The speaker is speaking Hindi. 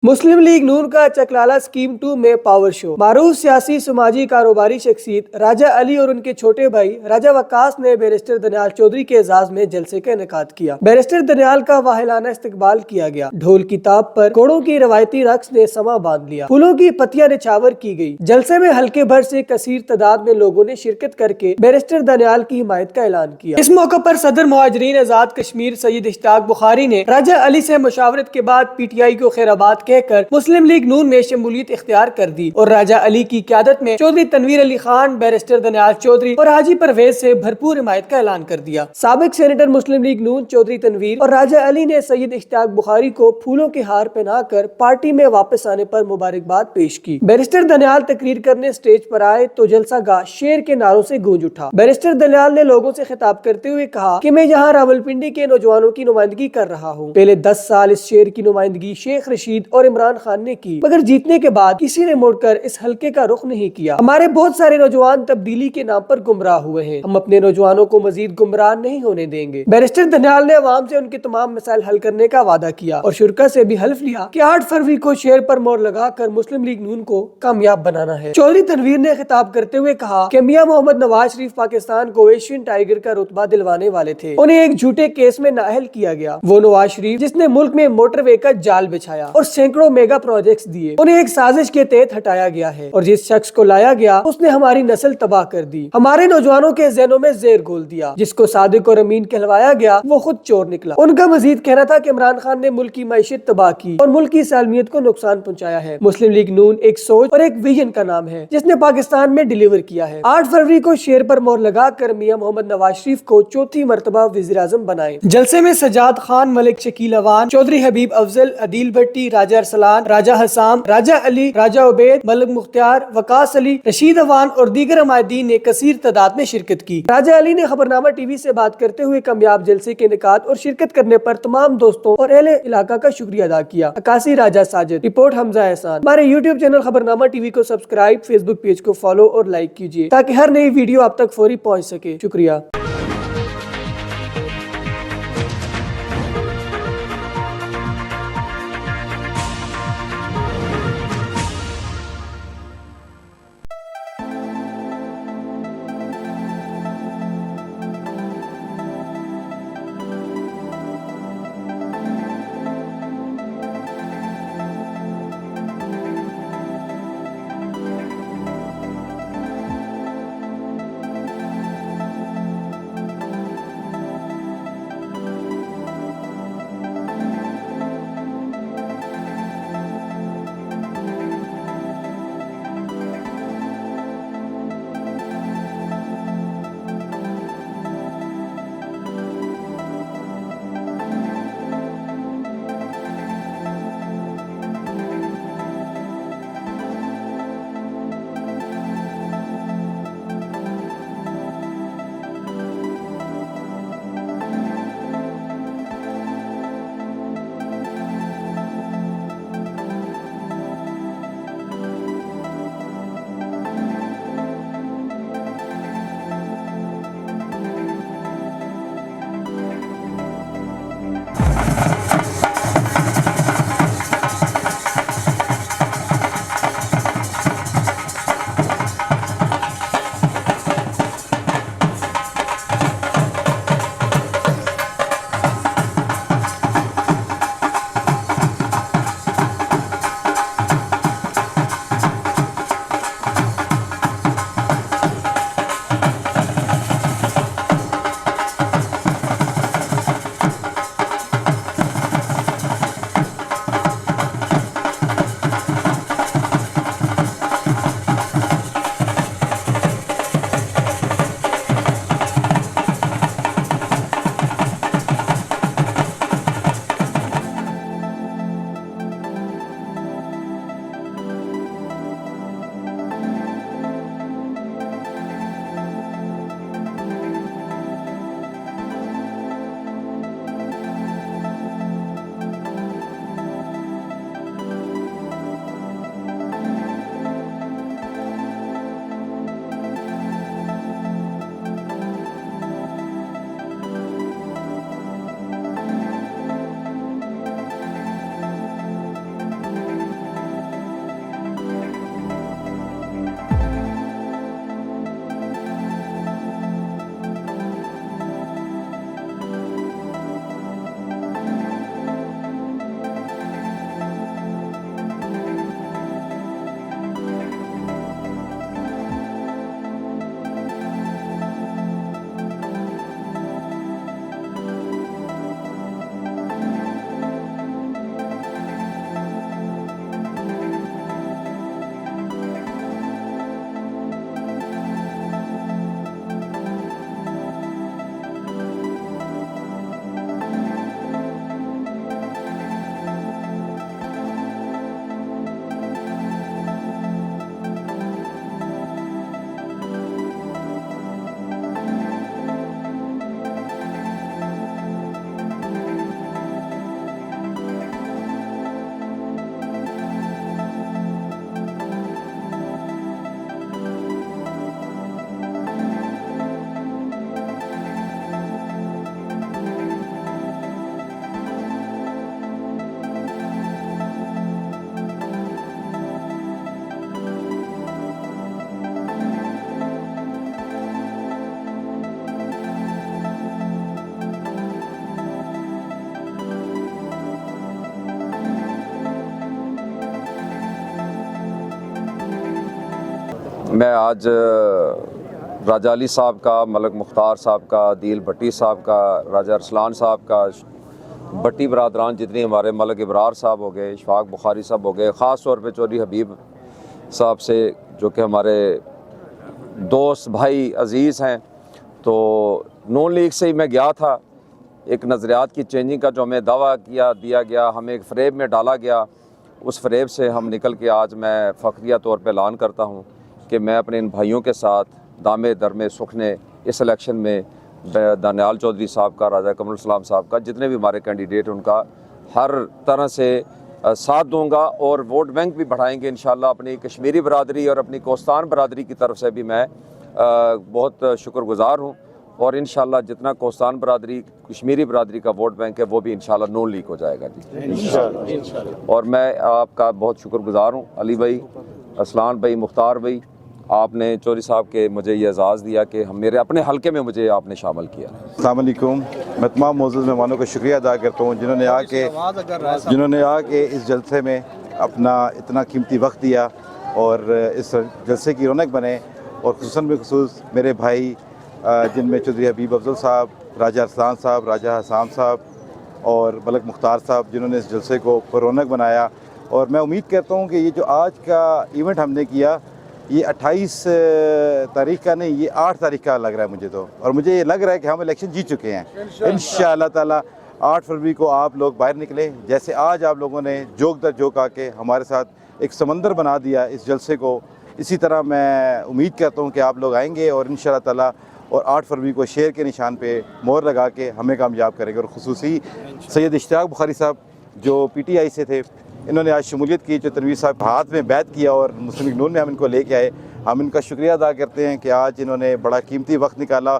मुस्लिम लीग नून का चकलाला स्कीम 2 में पावर शो। मारूफ सियासी समाजी कारोबारी शख्सियत राजा अली और उनके छोटे भाई राजा वक्कास ने बैरिस्टर दनियाल चौधरी के एजाज में जलसे का इनेकाद किया। बैरिस्टर दनियाल का वाहिलाना इस्तकबाल किया गया। ढोल की ताप पर घोड़ों की रवायती रक्स ने समा बांध लिया। फूलों की पत्तियां निछावर की गई। जलसे में हल्के भर से कसीर तादाद में लोगों ने शिरकत करके बैरिस्टर दनियाल की हिमायत का ऐलान किया। इस मौके पर सदर मुहाजिरीन आजाद कश्मीर सैयद इश्ताक बुखारी ने राजा अली से मुशावरत के बाद PTI को खैराबाद कहकर मुस्लिम लीग नून में शमूलियत इख्तियार कर दी और राजा अली की क़यादत में चौधरी तनवीर अली खान, बैरिस्टर दनियाल चौधरी और हाजी परवेज से भरपूर हिमायत का ऐलान कर दिया। साबिक सेनेटर मुस्लिम लीग नून चौधरी तनवीर और राजा अली ने सैयद इश्ताक बुखारी को फूलों के हार पहनाकर पार्टी में वापस आने पर मुबारकबाद पेश की। बैरिस्टर दनियाल तकरीर करने स्टेज पर आए तो जलसा गाह शेर के नारों से गूंज उठा। बैरिस्टर दनियाल ने लोगों से खिताब करते हुए कहा कि मैं यहाँ रावलपिंडी के नौजवानों की नुमाइंदगी कर रहा हूँ। पहले 10 साल इस शेर की नुमाइंदगी शेख रशीद और इमरान खान ने की, मगर जीतने के बाद किसी ने मुड़कर इस हल्के का रुख नहीं किया। हमारे बहुत सारे नौजवान तब्दीली के नाम पर गुमराह हुए हैं। हम अपने नौजवानों को मजीद गुमराह नहीं होने देंगे। बैरिस्टर दनियाल ने अवाम से उनके तमाम मसाइल हल करने का वादा किया और शुरा से भी हल्फ लिया कि 8 फरवरी को शेर पर मोहर लगाकर मुस्लिम लीग नून को कामयाब बनाना है। चौधरी तनवीर ने खिताब करते हुए कहा कि मियां मोहम्मद नवाज शरीफ पाकिस्तान को एशियन टाइगर का रुतबा दिलवाने वाले थे। उन्हें एक झूठे केस में नाअहल किया गया। वो नवाज शरीफ जिसने मुल्क में मोटरवे का जाल बिछाया और सैकड़ों मेगा प्रोजेक्ट्स दिए, उन्हें एक साजिश के तहत हटाया गया है और जिस शख्स को लाया गया उसने हमारी नस्ल तबाह कर दी, हमारे नौजवानों के जहनों में ज़ेर घोल दिया। जिसको सादिक और अमीन कहलवाया गया वो खुद चोर निकला। उनका मजीद कहना था कि इमरान खान ने मुल्क की मईशत तबाह की और मुल्क की सालमियत को नुकसान पहुँचाया है। मुस्लिम लीग नून एक सोच और एक विजन का नाम है जिसने पाकिस्तान में डिलीवर किया है। 8 फरवरी को शेर पर मोहर लगाकर मियां मोहम्मद नवाज शरीफ को चौथी मरतबा वज़ीर-ए-आज़म बनाए। जलसे में सज्जाद खान, मलिक शकील अवान, चौधरी हबीब अफजल, अदील भट्टी, राजा अरसलान, राजा हसाम, राजा अली, राजा उबैद, मलिक मुख्तार, वकास अली, रशीद अवान और दीगर हमायदीन ने कसीर तादाद में शिरकत की। राजा अली ने खबरनामा TV से बात करते हुए कामयाब जलसे के इनेकाद और शिरकत करने पर तमाम दोस्तों और अहले इलाका का शुक्रिया अदा किया। अकासी राजा साजिद, रिपोर्ट हमजा एहसान। हमारे YouTube चैनल खबरनामा TV को सब्सक्राइब, Facebook पेज को फॉलो और लाइक कीजिए ताकि हर नई वीडियो आप तक फौरी पहुँच सके। शुक्रिया। मैं आज राजा अली साहब का, मलक मुख्तार साहब का, दिल भट्टी साहब का, राजा अरसलान साहब का, भट्टी बरादरान जितने हमारे, मलक इब्रार साहब हो गए, इशफाक बुखारी साहब हो गए, ख़ास तौर पे चौधरी हबीब साहब से जो कि हमारे दोस्त भाई अज़ीज़ हैं। तो नून लीग से ही मैं गया था, एक नज़रियात की चेंजिंग का जो हमें दावा दिया गया, हमें एक फ़रेब में डाला गया, उस फ़रेब से हम निकल के आज मैं फ़ख्रिया तौर पे ऐलान करता हूँ कि मैं अपने इन भाइयों के साथ दामे दरमे सुखने इस इलेक्शन में दानियाल चौधरी साहब का, राजा कमरुल इस्लाम साहब का, जितने भी हमारे कैंडिडेट उनका हर तरह से साथ दूंगा और वोट बैंक भी बढ़ाएंगे इंशाल्लाह। अपनी कश्मीरी बरादरी और अपनी कोस्तान बरादरी की तरफ से भी मैं बहुत शुक्रगुज़ार हूँ और इंशाल्लाह जितना कोस्तान बरादरी, कश्मीरी बरादरी का वोट बैंक है वो भी इंशाल्लाह नून लीग हो जाएगा जी इंशाल्लाह। और मैं आपका बहुत शुक्रगुज़ार हूँ अली भाई, असलान भाई, मुख्तार भाई, आपने चौधरी साहब के मुझे ये एजाज़ दिया कि हम मेरे अपने हलके में मुझे आपने शामिल किया। अस्सलाम वालेकुम। मैं तमाम मौजूद मेहमानों का शुक्रिया अदा करता हूँ जिन्होंने आके इस जलसे में अपना इतना कीमती वक्त दिया और इस जलसे की रौनक बने, और खुसूसन बेखुसूस मेरे भाई जिनमें चौधरी हबीब अफजल साहब, राजा अरसलान साहब, राजा हसाम साहब और मलक मुख्तार साहब जिन्होंने इस जलसे को रौनक बनाया। और मैं उम्मीद करता हूँ कि ये जो आज का इवेंट हमने किया ये 28 तारीख का नहीं, ये 8 तारीख का लग रहा है मुझे तो, और मुझे ये लग रहा है कि हम इलेक्शन जीत चुके हैं इंशाअल्लाह ताला। 8 फरवरी को आप लोग बाहर निकले, जैसे आज आप लोगों ने जोक दर जोक आके हमारे साथ एक समंदर बना दिया इस जलसे को, इसी तरह मैं उम्मीद करता हूँ कि आप लोग आएंगे और इंशाअल्लाह ताला और 8 फरवरी को शेर के निशान पे मोहर लगा के हमें कामयाब करेंगे। और खुसूसी सैयद इश्तियाक बुखारी साहब जो PTI से थे, इन्होंने आज शमूलियत की, जो तनवीर साहब हाथ में बैत किया और मुस्लिम लीग नून में हम इनको लेके आए, हम इनका शुक्रिया अदा करते हैं कि आज इन्होंने बड़ा कीमती वक्त निकाला